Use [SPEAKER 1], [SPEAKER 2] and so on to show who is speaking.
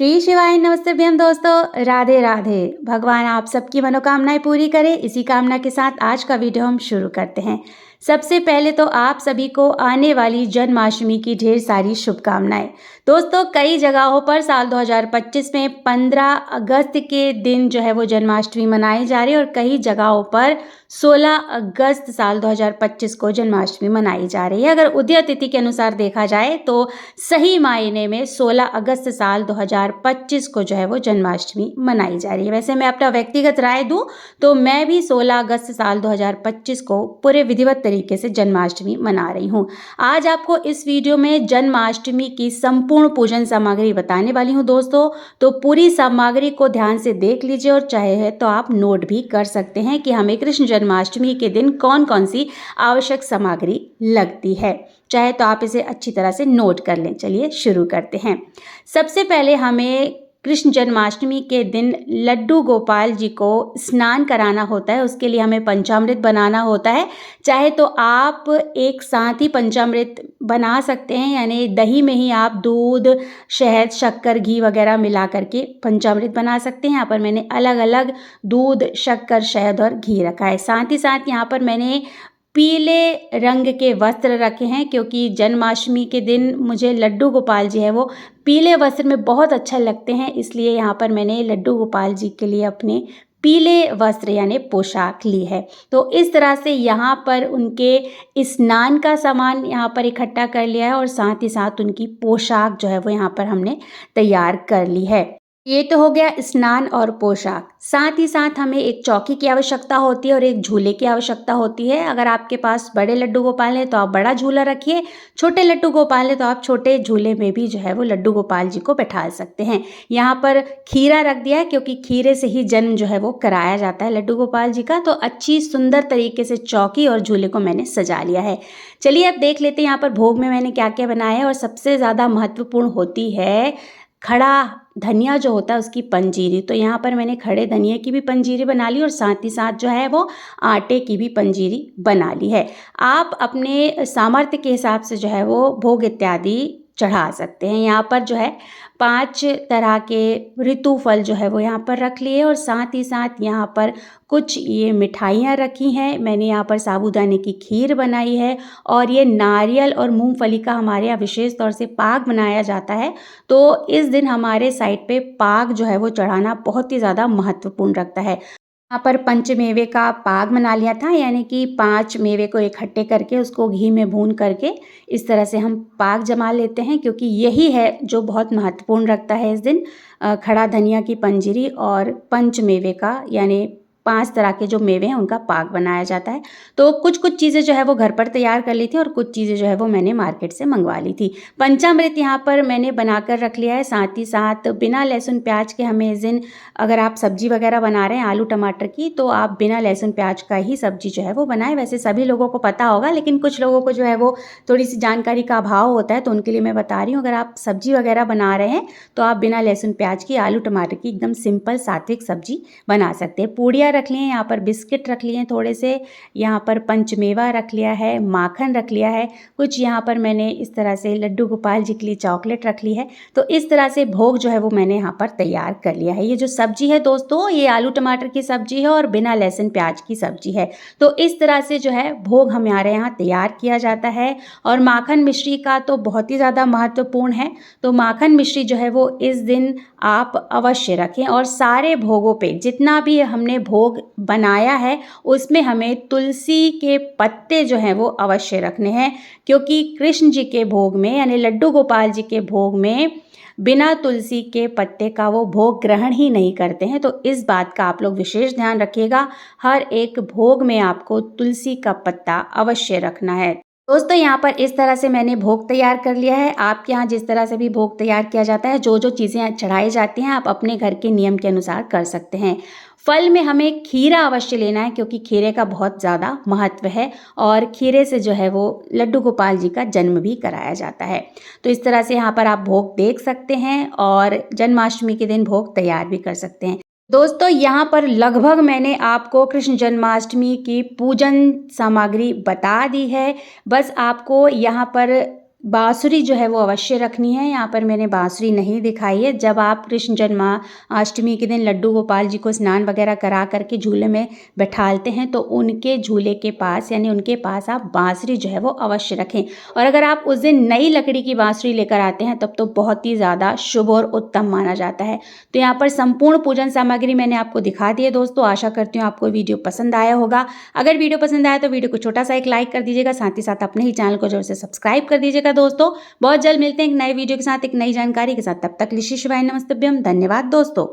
[SPEAKER 1] श्री शिवाय नमस्ते दोस्तों, राधे राधे। भगवान आप सबकी मनोकामनाएं पूरी करे, इसी कामना के साथ आज का वीडियो हम शुरू करते हैं। सबसे पहले तो आप सभी को आने वाली जन्माष्टमी की ढेर सारी शुभकामनाएं। दोस्तों, कई जगहों पर साल 2025 में 15 अगस्त के दिन जो है वो जन्माष्टमी मनाई जा रही है और कई जगहों पर 16 अगस्त साल 2025 को जन्माष्टमी मनाई जा रही है। अगर उदय तिथि के अनुसार देखा जाए तो सही मायने में 16 अगस्त साल 2025 को जो है वो जन्माष्टमी मनाई जा रही है। वैसे मैं अपना व्यक्तिगत राय दूं तो मैं भी 16 अगस्त साल 2025 को पूरे विधिवत तरीके से जन्माष्टमी मना रही हूं। आज आपको इस वीडियो में जन्माष्टमी की संपूर्ण पूजन सामग्री बताने वाली हूं दोस्तों, तो पूरी सामग्री को ध्यान से देख लीजिए और चाहे है तो आप नोट भी कर सकते हैं कि हमें कृष्ण जन्माष्टमी के दिन कौन कौन सी आवश्यक सामग्री लगती है। चाहे तो आप इसे अच्छी तरह से नोट कर लें। चलिए शुरू करते हैं। सबसे पहले हमें कृष्ण जन्माष्टमी के दिन लड्डू गोपाल जी को स्नान कराना होता है। उसके लिए हमें पंचामृत बनाना होता है। चाहे तो आप एक साथ ही पंचामृत बना सकते हैं, यानी दही में ही आप दूध, शहद, शक्कर, घी वगैरह मिला करके पंचामृत बना सकते हैं। यहाँ पर मैंने अलग अलग दूध, शक्कर, शहद और घी रखा है। साथ ही साथ यहाँ पर मैंने पीले रंग के वस्त्र रखे हैं, क्योंकि जन्माष्टमी के दिन मुझे लड्डू गोपाल जी है वो पीले वस्त्र में बहुत अच्छा लगते हैं, इसलिए यहाँ पर मैंने लड्डू गोपाल जी के लिए अपने पीले वस्त्र यानी पोशाक ली है। तो इस तरह से यहाँ पर उनके स्नान का सामान यहाँ पर इकट्ठा कर लिया है और साथ ही साथ उनकी पोशाक जो है वो यहाँ पर हमने तैयार कर ली है। ये तो हो गया स्नान और पोशाक। साथ ही साथ हमें एक चौकी की आवश्यकता होती है और एक झूले की आवश्यकता होती है। अगर आपके पास बड़े लड्डू गोपाल हैं तो आप बड़ा झूला रखिए, छोटे लड्डू गोपाल हैं तो आप छोटे झूले में भी जो है वो लड्डू गोपाल जी को बैठा सकते हैं। यहाँ पर खीरा रख दिया है, क्योंकि खीरे से ही जन्म जो है वो कराया जाता है लड्डू गोपाल जी का। तो अच्छी सुंदर तरीके से चौकी और झूले को मैंने सजा लिया है। चलिए अब देख लेते हैं यहाँ पर भोग में मैंने क्या क्या बनाया है। और सबसे ज़्यादा महत्वपूर्ण होती है खड़ा धनिया जो होता है उसकी पंजीरी। तो यहाँ पर मैंने खड़े धनिया की भी पंजीरी बना ली और साथ ही साथ जो है वो आटे की भी पंजीरी बना ली है। आप अपने सामर्थ्य के हिसाब से जो है वो भोग इत्यादि चढ़ा सकते हैं। यहाँ पर जो है 5 तरह के ऋतु फल जो है वो यहाँ पर रख लिए और साथ ही साथ यहाँ पर कुछ ये मिठाइयाँ रखी हैं। मैंने यहाँ पर साबूदाने की खीर बनाई है और ये नारियल और मूंगफली का हमारे यहाँ विशेष तौर से पाक बनाया जाता है। तो इस दिन हमारे साइड पे पाक जो है वो चढ़ाना बहुत ही ज़्यादा महत्वपूर्ण रखता है। यहाँ पर पंचमेवे का पाक बना लिया था, यानी कि 5 मेवे को इकट्ठे करके उसको घी में भून करके इस तरह से हम पाक जमा लेते हैं, क्योंकि यही है जो बहुत महत्वपूर्ण रखता है इस दिन। खड़ा धनिया की पंजीरी और पंचमेवे का यानी 5 तरह के जो मेवे हैं उनका पाक बनाया जाता है। तो कुछ कुछ चीज़ें जो है वो घर पर तैयार कर ली थी और कुछ चीज़ें जो है वो मैंने मार्केट से मंगवा ली थी। पंचामृत यहाँ पर मैंने बनाकर रख लिया है। साथ ही साथ बिना लहसुन प्याज के हमें इस दिन, अगर आप सब्जी वगैरह बना रहे हैं आलू टमाटर की, तो आप बिना लहसुन प्याज का ही सब्जी जो है वो बनाएं। वैसे सभी लोगों को पता होगा, लेकिन कुछ लोगों को जो है वो थोड़ी सी जानकारी का अभाव होता है, तो उनके लिए मैं बता रही हूँ। अगर आप सब्जी वगैरह बना रहे हैं तो आप बिना लहसुन प्याज की आलू टमाटर की एकदम सिंपल सात्विक सब्जी बना सकते हैं। पूड़ियाँ रख ली हैं, यहाँ पर बिस्किट रख लिए हैं थोड़े से, यहाँ पर पंचमेवा रख लिया है, माखन रख लिया है, कुछ यहाँ पर मैंने इस तरह से लड्डू गोपाल जी के लिए चॉकलेट रख ली है। तो इस तरह से भोग जो है वो मैंने यहाँ पर तैयार कर लिया है। ये जो सब्जी है दोस्तों, ये आलू टमाटर की सब्जी है और बिना लहसुन प्याज की सब्जी है। तो इस तरह से जो है भोग हमारे यहाँ तैयार किया जाता है। और माखन मिश्री का तो बहुत ही ज़्यादा महत्वपूर्ण है। तो माखन मिश्री जो है वो इस दिन आप अवश्य रखें। और सारे भोगों पे जितना भी हमने भोग बनाया है उसमें हमें तुलसी के पत्ते जो हैं वो अवश्य रखने हैं, क्योंकि कृष्ण जी के भोग में यानी लड्डू गोपाल जी के भोग में बिना तुलसी के पत्ते का वो भोग ग्रहण ही नहीं करते हैं। तो इस बात का आप लोग विशेष ध्यान रखिएगा। हर एक भोग में आपको तुलसी का पत्ता अवश्य रखना है। दोस्तों, यहाँ पर इस तरह से मैंने भोग तैयार कर लिया है। आपके यहाँ जिस तरह से भी भोग तैयार किया जाता है, जो जो चीज़ें चढ़ाई जाती हैं, आप अपने घर के नियम के अनुसार कर सकते हैं। फल में हमें खीरा अवश्य लेना है, क्योंकि खीरे का बहुत ज़्यादा महत्व है और खीरे से जो है वो लड्डू गोपाल जी का जन्म भी कराया जाता है। तो इस तरह से यहाँ पर आप भोग देख सकते हैं और जन्माष्टमी के दिन भोग तैयार भी कर सकते हैं। दोस्तों, यहाँ पर लगभग मैंने आपको कृष्ण जन्माष्टमी की पूजन सामग्री बता दी है। बस आपको यहाँ पर बाँसुरी जो है वो अवश्य रखनी है। यहाँ पर मैंने बाँसुरी नहीं दिखाई है। जब आप कृष्ण जन्माष्टमी के दिन लड्डू गोपाल जी को स्नान वगैरह करा करके झूले में बैठालते हैं, तो उनके झूले के पास यानी उनके पास आप बाँसुरी जो है वो अवश्य रखें। और अगर आप उस दिन नई लकड़ी की बाँसुरी लेकर आते हैं तब तो बहुत ही ज़्यादा शुभ और उत्तम माना जाता है। तो यहाँ पर संपूर्ण पूजन सामग्री मैंने आपको दिखा दी है दोस्तों। आशा करती हूँ आपको वीडियो पसंद आया होगा। अगर वीडियो पसंद आया तो वीडियो को छोटा सा एक लाइक कर दीजिएगा, साथ ही साथ अपने ही चैनल को जरूर से सब्सक्राइब कर दीजिएगा दोस्तों। बहुत जल्द मिलते हैं एक नए वीडियो के साथ, एक नई जानकारी के साथ। तब तक लिशि शिवाय नमस्तभ्यम। धन्यवाद दोस्तों।